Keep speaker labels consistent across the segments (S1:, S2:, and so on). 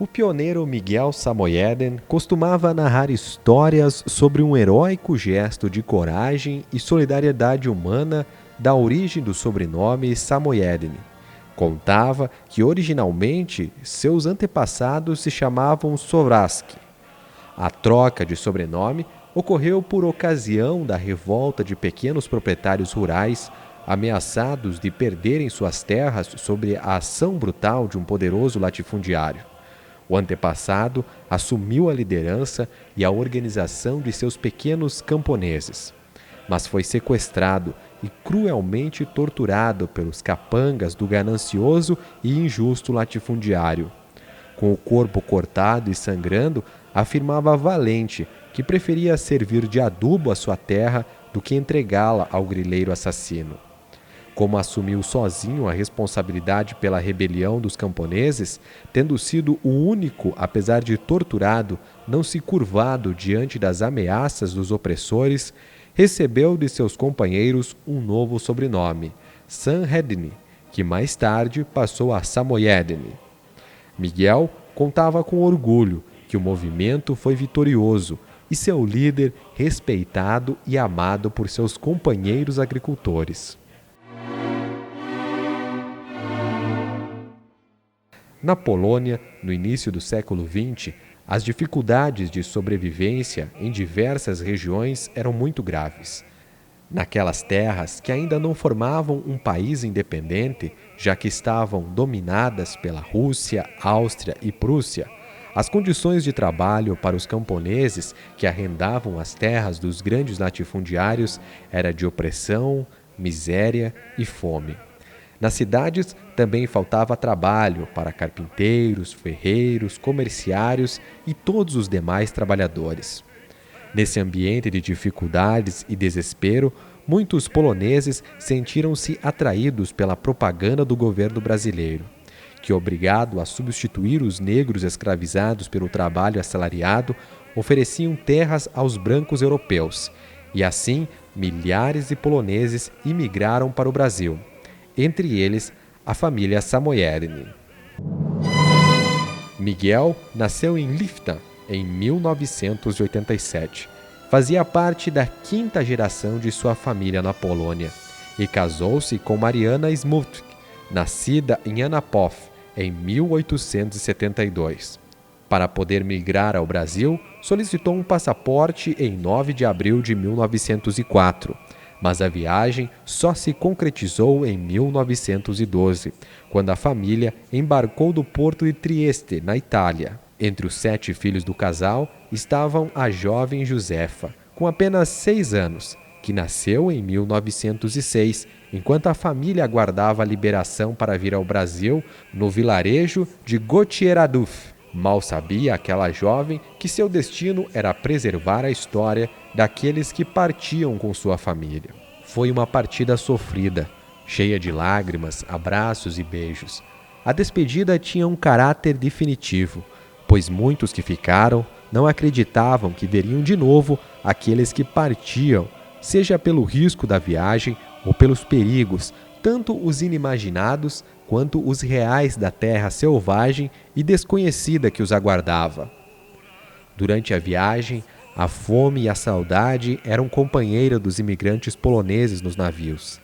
S1: O pioneiro Miguel Samoyeden costumava narrar histórias sobre um heróico gesto de coragem e solidariedade humana da origem do sobrenome Samoyeden. Contava que originalmente seus antepassados se chamavam Soraski. A troca de sobrenome ocorreu por ocasião da revolta de pequenos proprietários rurais ameaçados de perderem suas terras sob a ação brutal de um poderoso latifundiário. O antepassado assumiu a liderança e a organização de seus pequenos camponeses, mas foi sequestrado e cruelmente torturado pelos capangas do ganancioso e injusto latifundiário. Com o corpo cortado e sangrando, afirmava valente que preferia servir de adubo à sua terra do que entregá-la ao grileiro assassino. Como assumiu sozinho a responsabilidade pela rebelião dos camponeses, tendo sido o único, apesar de torturado, não se curvado diante das ameaças dos opressores, recebeu de seus companheiros um novo sobrenome, Sanhedrin, que mais tarde passou a Samoyeden. Miguel contava com orgulho que o movimento foi vitorioso e seu líder respeitado e amado por seus companheiros agricultores. Na Polônia, no início do século XX, as dificuldades de sobrevivência em diversas regiões eram muito graves. Naquelas terras que ainda não formavam um país independente, já que estavam dominadas pela Rússia, Áustria e Prússia, as condições de trabalho para os camponeses que arrendavam as terras dos grandes latifundiários eram de opressão, miséria e fome. Nas cidades também faltava trabalho para carpinteiros, ferreiros, comerciários e todos os demais trabalhadores. Nesse ambiente de dificuldades e desespero, muitos poloneses sentiram-se atraídos pela propaganda do governo brasileiro, que, obrigado a substituir os negros escravizados pelo trabalho assalariado, ofereciam terras aos brancos europeus, e assim milhares de poloneses imigraram para o Brasil. Entre eles, a família Samoyeden. Miguel nasceu em Lipta em 1987. Fazia parte da quinta geração de sua família na Polônia e casou-se com Mariana Smutk, nascida em Anapov em 1872. Para poder migrar ao Brasil, solicitou um passaporte em 9 de abril de 1904. Mas a viagem só se concretizou em 1912, quando a família embarcou do porto de Trieste, na Itália. Entre os 7 filhos do casal estavam a jovem Josefa, com apenas 6 anos, que nasceu em 1906, enquanto a família aguardava a liberação para vir ao Brasil no vilarejo de Gotieraduf. Mal sabia aquela jovem que seu destino era preservar a história daqueles que partiam com sua família. Foi uma partida sofrida, cheia de lágrimas, abraços e beijos. A despedida tinha um caráter definitivo, pois muitos que ficaram não acreditavam que veriam de novo aqueles que partiam, seja pelo risco da viagem ou pelos perigos, tanto os inimaginados quanto os reais da terra selvagem e desconhecida que os aguardava. Durante a viagem, a fome e a saudade eram companheira dos imigrantes poloneses nos navios.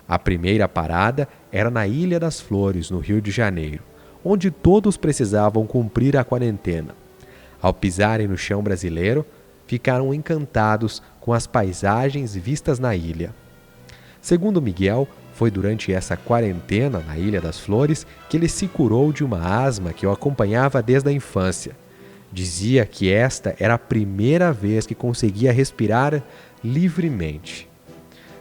S1: A primeira parada era na Ilha das Flores, no Rio de Janeiro, onde todos precisavam cumprir a quarentena. Ao pisarem no chão brasileiro, ficaram encantados com as paisagens vistas na ilha. Segundo Miguel, foi durante essa quarentena na Ilha das Flores que ele se curou de uma asma que o acompanhava desde a infância. Dizia que esta era a primeira vez que conseguia respirar livremente.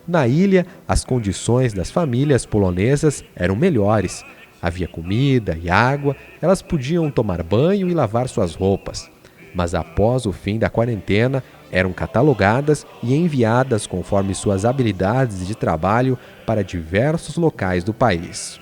S1: Na ilha, as condições das famílias polonesas eram melhores. Havia comida e água, elas podiam tomar banho e lavar suas roupas. Mas após o fim da quarentena, eram catalogadas e enviadas conforme suas habilidades de trabalho para diversos locais do país.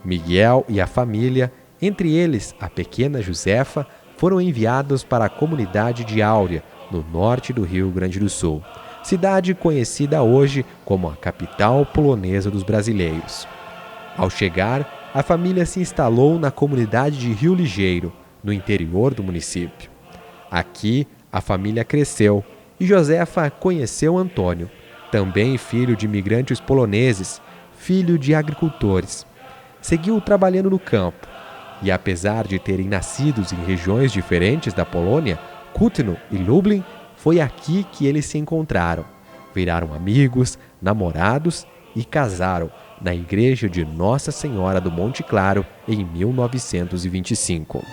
S1: Miguel e a família, entre eles a pequena Josefa, foram enviados para a comunidade de Áurea, no norte do Rio Grande do Sul, cidade conhecida hoje como a capital polonesa dos brasileiros. Ao chegar, a família se instalou na comunidade de Rio Ligeiro, no interior do município. Aqui, a família cresceu e Josefa conheceu Antônio, também filho de imigrantes poloneses, filho de agricultores. Seguiu trabalhando no campo e, apesar de terem nascido em regiões diferentes da Polônia, Kutno e Lublin, foi aqui que eles se encontraram. Viraram amigos, namorados e casaram na igreja de Nossa Senhora do Monte Claro em 1925.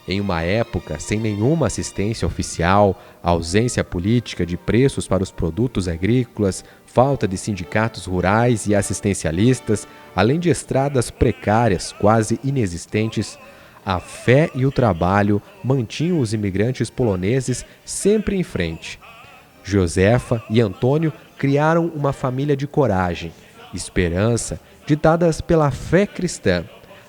S1: Em uma época sem nenhuma assistência oficial, ausência política de preços para os produtos agrícolas, falta de sindicatos rurais e assistencialistas, além de estradas precárias quase inexistentes, a fé e o trabalho mantinham os imigrantes poloneses sempre em frente. Josefa e Antônio criaram uma família de coragem, esperança, ditadas pela fé cristã,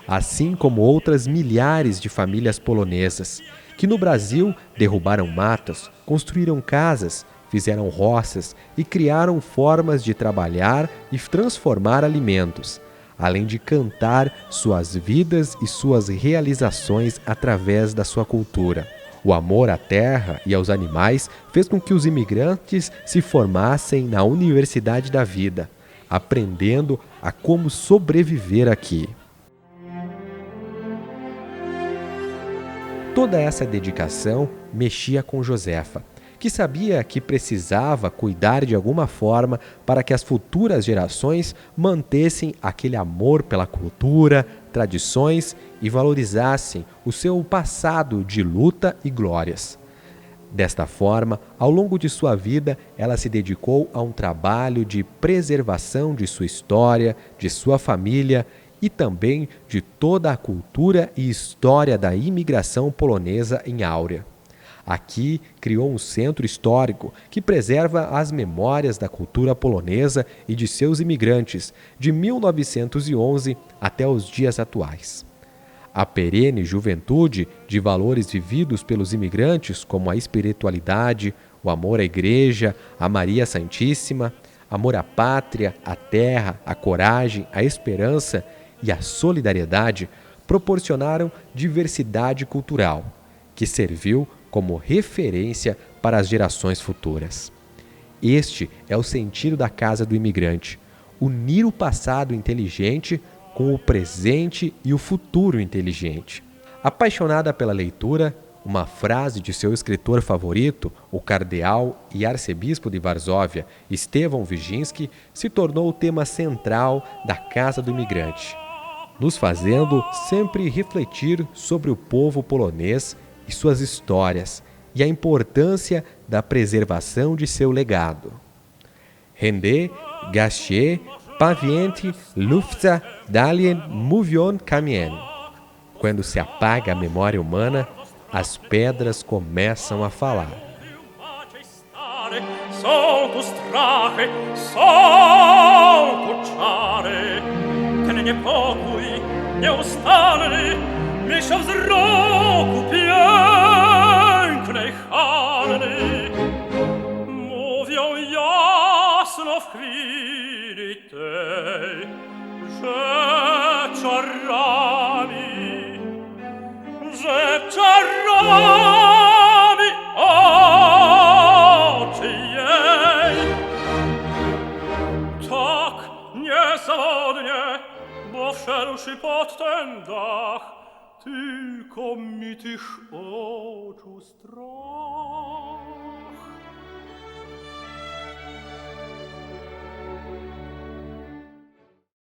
S1: assim como outras milhares de famílias polonesas, que no Brasil derrubaram matas, construíram casas, fizeram roças e criaram formas de trabalhar e transformar alimentos, além de cantar suas vidas e suas realizações através da sua cultura. O amor à terra e aos animais fez com que os imigrantes se formassem na Universidade da Vida, aprendendo a como sobreviver aqui. Toda essa dedicação mexia com Josefa, que sabia que precisava cuidar de alguma forma para que as futuras gerações mantessem aquele amor pela cultura, tradições e valorizassem o seu passado de luta e glórias. Desta forma, ao longo de sua vida, ela se dedicou a um trabalho de preservação de sua história, de sua família e também de toda a cultura e história da imigração polonesa em Áurea. Aqui criou um centro histórico que preserva as memórias da cultura polonesa e de seus imigrantes, de 1911 até os dias atuais. A perene juventude de valores vividos pelos imigrantes, como a espiritualidade, o amor à igreja, a Maria Santíssima, amor à pátria, à terra, a coragem, a esperança e a solidariedade, proporcionaram diversidade cultural, que serviu como referência para as gerações futuras. Este é o sentido da Casa do Imigrante: unir o passado inteligente com o presente e o futuro inteligente. Apaixonada pela leitura, uma frase de seu escritor favorito, o cardeal e arcebispo de Varsóvia, Stefan Wyszyński, se tornou o tema central da Casa do Imigrante, nos fazendo sempre refletir sobre o povo polonês e suas histórias e a importância da preservação de seu legado. Rende, Gastier, Paviente, Lufta, Dalien, Movion, Kamien. Quando se apaga a memória humana, as pedras começam a falar.
S2: Bo wszedłszy pod ten dach, tylko mi tych oczu strach.